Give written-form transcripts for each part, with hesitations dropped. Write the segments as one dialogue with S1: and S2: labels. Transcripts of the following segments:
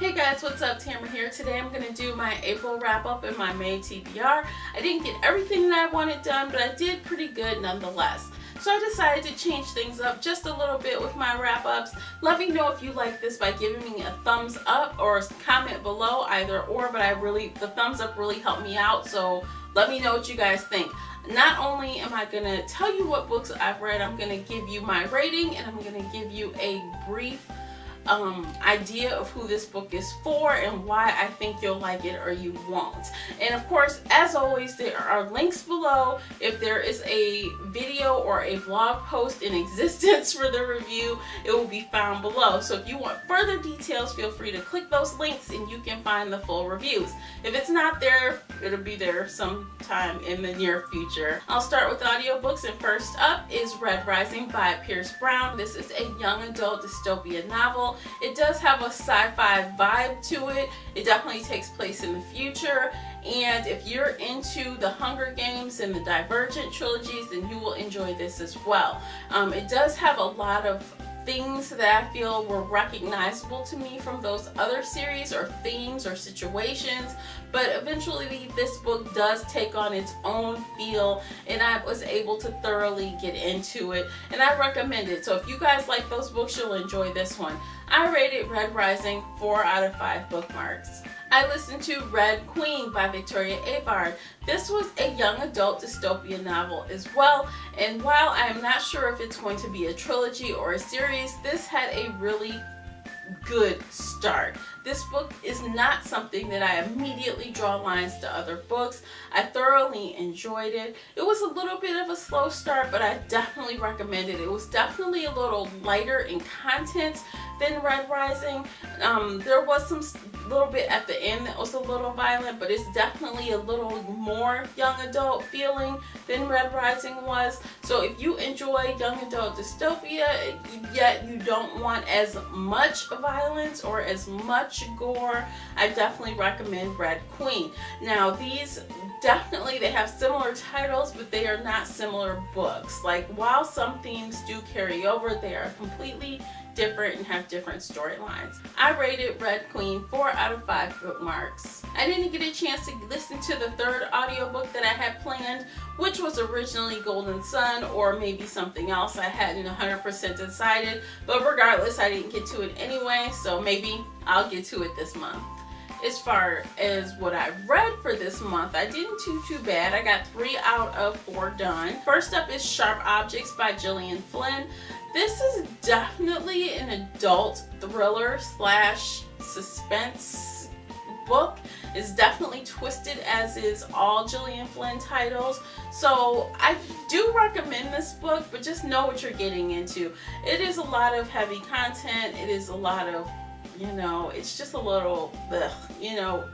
S1: Hey guys, what's up? Tamara here. Today I'm going to do my April wrap up and my May TBR. I didn't get everything that I wanted done, but I did pretty good nonetheless. So I decided to change things up just a little bit with my wrap ups. Let me know if you like this by giving me a thumbs up or comment below, either or, but the thumbs up really helped me out, so let me know what you guys think. Not only am I going to tell you what books I've read, I'm going to give you my rating and I'm going to give you a brief idea of who this book is for and why I think you'll like it or you won't. And of course, as always, there are links below. If there is a video or a blog post in existence for the review, it will be found below. So if you want further details, feel free to click those links and you can find the full reviews. If it's not there, it'll be there sometime in the near future. I'll start with audiobooks, and first up is Red Rising by Pierce Brown. This is a young adult dystopian novel. It does have a sci-fi vibe to it. It definitely takes place in the future, and if you're into the Hunger Games and the Divergent trilogies, then you will enjoy this as well. It does have a lot of things that I feel were recognizable to me from those other series or themes or situations, but eventually this book does take on its own feel and I was able to thoroughly get into it, and I recommend it. So if you guys like those books, you'll enjoy this one. I rated Red Rising 4 out of 5 bookmarks. I listened to Red Queen by Victoria Avard. This was a young adult dystopian novel as well, and while I am not sure if it's going to be a trilogy or a series, this had a really good start. This book is not something that I immediately draw lines to other books. I thoroughly enjoyed it. It was a little bit of a slow start, but I definitely recommend it. It was definitely a little lighter in content than Red Rising. There was some little bit at the end that was a little violent, but it's definitely a little more young adult feeling than Red Rising was. So if you enjoy young adult dystopia, yet you don't want as much violence or as much gore, I definitely recommend Red Queen. Now these definitely, they have similar titles, but they are not similar books. Like, while some themes do carry over, they are completely different and have different storylines. I rated Red Queen 4 out of 5 bookmarks. I didn't get a chance to listen to the third audiobook that I had planned, which was originally Golden Sun or maybe something else. I hadn't 100% decided, but regardless, I didn't get to it anyway, so maybe I'll get to it this month. As far as what I read for this month, I didn't do too bad. I got 3 out of 4 done. First up is Sharp Objects by Gillian Flynn. This is definitely an adult thriller slash suspense book. It's definitely twisted, as is all Gillian Flynn titles. So I do recommend this book, but just know what you're getting into. It is a lot of heavy content. It is a lot of, it's just a little,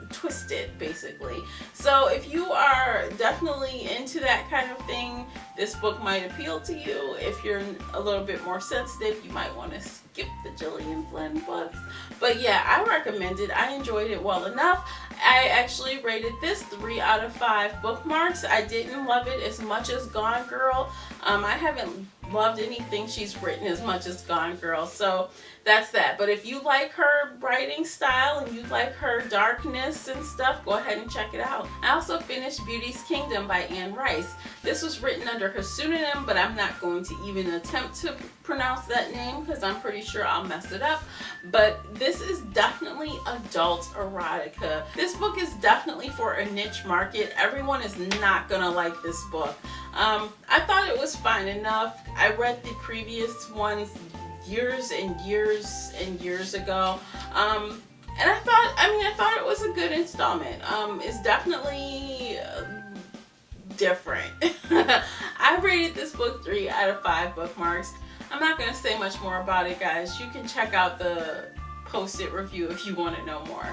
S1: twisted basically. So if you are definitely into that kind of thing, this book might appeal to you. If you're a little bit more sensitive, you might want to skip the Gillian Flynn books. But yeah, I recommend it. I enjoyed it well enough. I actually rated this 3 out of 5 bookmarks. I didn't love it as much as Gone Girl. I haven't loved anything she's written as much as Gone Girl, so that's that. But if you like her writing style and you like her darkness and stuff, go ahead and check it out. I also finished Beauty's Kingdom by Anne Rice. This was written under her pseudonym, but I'm not going to even attempt to pronounce that name because I'm pretty sure I'll mess it up. But this is definitely adult erotica. This book is definitely for a niche market. Everyone is not gonna like this book. I thought it was fine enough. I read the previous ones years and years and years ago. And I thought it was a good installment. It's definitely different. I rated this book 3 out of 5 bookmarks. I'm not going to say much more about it, guys. You can check out the posted review if you want to know more.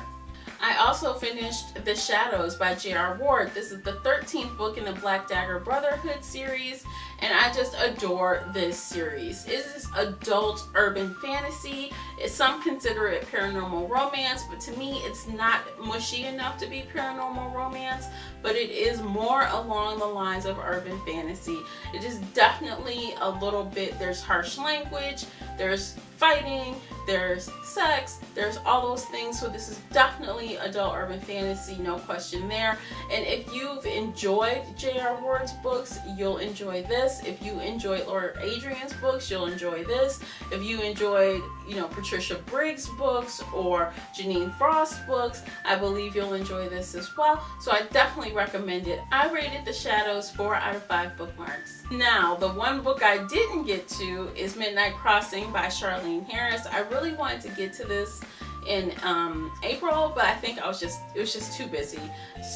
S1: I also finished The Shadows by J.R. Ward. This is the 13th book in the Black Dagger Brotherhood series, and I just adore this series. It is adult urban fantasy. Some consider it paranormal romance, but to me it's not mushy enough to be paranormal romance, but it is more along the lines of urban fantasy. It is definitely a little bit, there's harsh language, there's fighting, there's sex, there's all those things. So this is definitely adult urban fantasy, no question there. And if you've enjoyed J.R. Ward's books, you'll enjoy this. If you enjoyed Laura Adrian's books, you'll enjoy this. If you enjoyed, you know, Patricia Briggs' books or Janine Frost's books, I believe you'll enjoy this as well. So I definitely recommend it. I rated The Shadows 4 out of 5 bookmarks. Now, the one book I didn't get to is Midnight Crossing by Charlene Harris. I really wanted to get to this in April, but I think it was just too busy.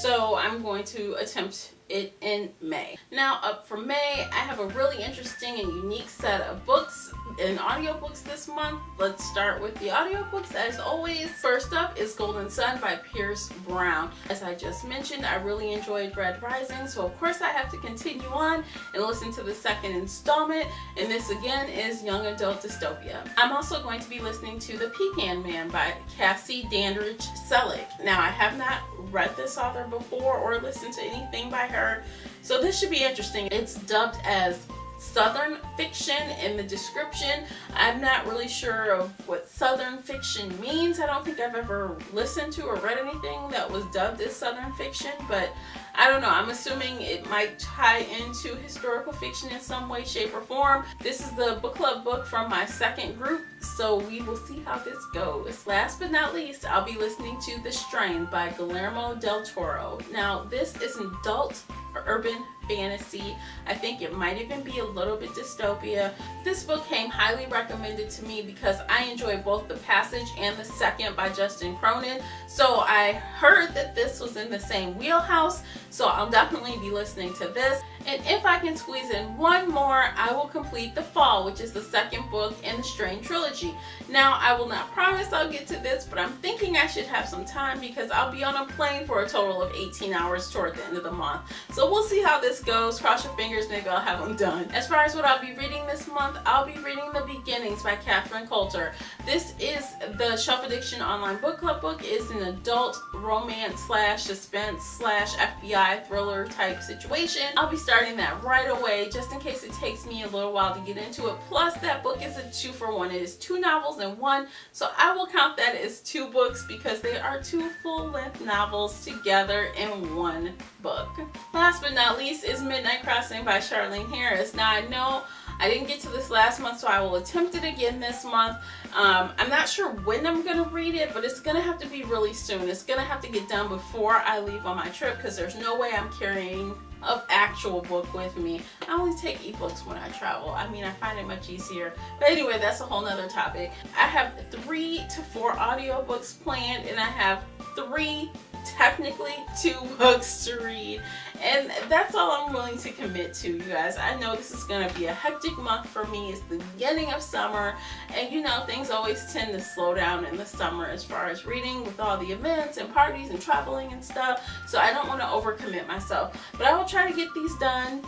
S1: So I'm going to attempt it in May. Now up for May, I have a really interesting and unique set of books and audiobooks this month. Let's start with the audiobooks as always. First up is Golden Sun by Pierce Brown. As I just mentioned, I really enjoyed Red Rising, so of course I have to continue on and listen to the second installment, and this again is Young Adult Dystopia. I'm also going to be listening to The Pecan Man by Cassie Dandridge Selleck. Now I have not read this author before or listened to anything by her, so this should be interesting. It's dubbed as Southern fiction in the description. I'm not really sure of what Southern fiction means. I don't think I've ever listened to or read anything that was dubbed as Southern fiction, but I don't know. I'm assuming it might tie into historical fiction in some way, shape, or form. This is the book club book from my second group, so we will see how this goes. Last but not least, I'll be listening to The Strain by Guillermo del Toro. Now, this is an adult urban fantasy. I think it might even be a little bit dystopia. This book came highly recommended to me because I enjoy both The Passage and The Second by Justin Cronin. So I heard that this was in the same wheelhouse, so I'll definitely be listening to this. And if I can squeeze in one more, I will complete The Fall, which is the second book in the Strain trilogy. Now, I will not promise I'll get to this, but I'm thinking I should have some time because I'll be on a plane for a total of 18 hours toward the end of the month. So we'll see how this goes. Cross your fingers, maybe I'll have them done. As far as what I'll be reading this month, I'll be reading The Beginnings by Catherine Coulter. This is the Shelf Addiction Online Book Club book. It's an adult romance slash suspense slash FBI thriller type situation. I'll be starting that right away just in case it takes me a little while to get into it. Plus, that book is a 2-for-1. It is 2 novels in one, so I will count that as 2 books because they are 2 full-length novels together in one book. Last but not least is Midnight Crossing by Charlene Harris. Now, I know I didn't get to this last month, so I will attempt it again this month. I'm not sure when I'm going to read it, but it's going to have to be really soon. It's going to have to get done before I leave on my trip because there's no way I'm carrying an actual book with me. I only take ebooks when I travel. I mean, I find it much easier. But anyway, that's a whole nother topic. I have 3 to 4 audiobooks planned, and I have 3, technically 2 books to read, and that's all I'm willing to commit to, you guys. I know this is going to be a hectic month for me. It's the beginning of summer, and you know, things always tend to slow down in the summer as far as reading with all the events and parties and traveling and stuff, so I don't want to overcommit myself, but I will try to get these done.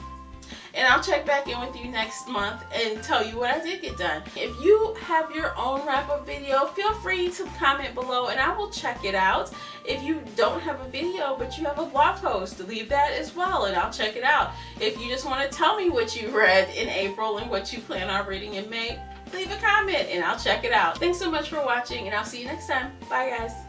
S1: And I'll check back in with you next month and tell you what I did get done. If you have your own wrap-up video, feel free to comment below and I will check it out. If you don't have a video but you have a blog post, leave that as well and I'll check it out. If you just want to tell me what you read in April and what you plan on reading in May, leave a comment and I'll check it out. Thanks so much for watching and I'll see you next time. Bye guys.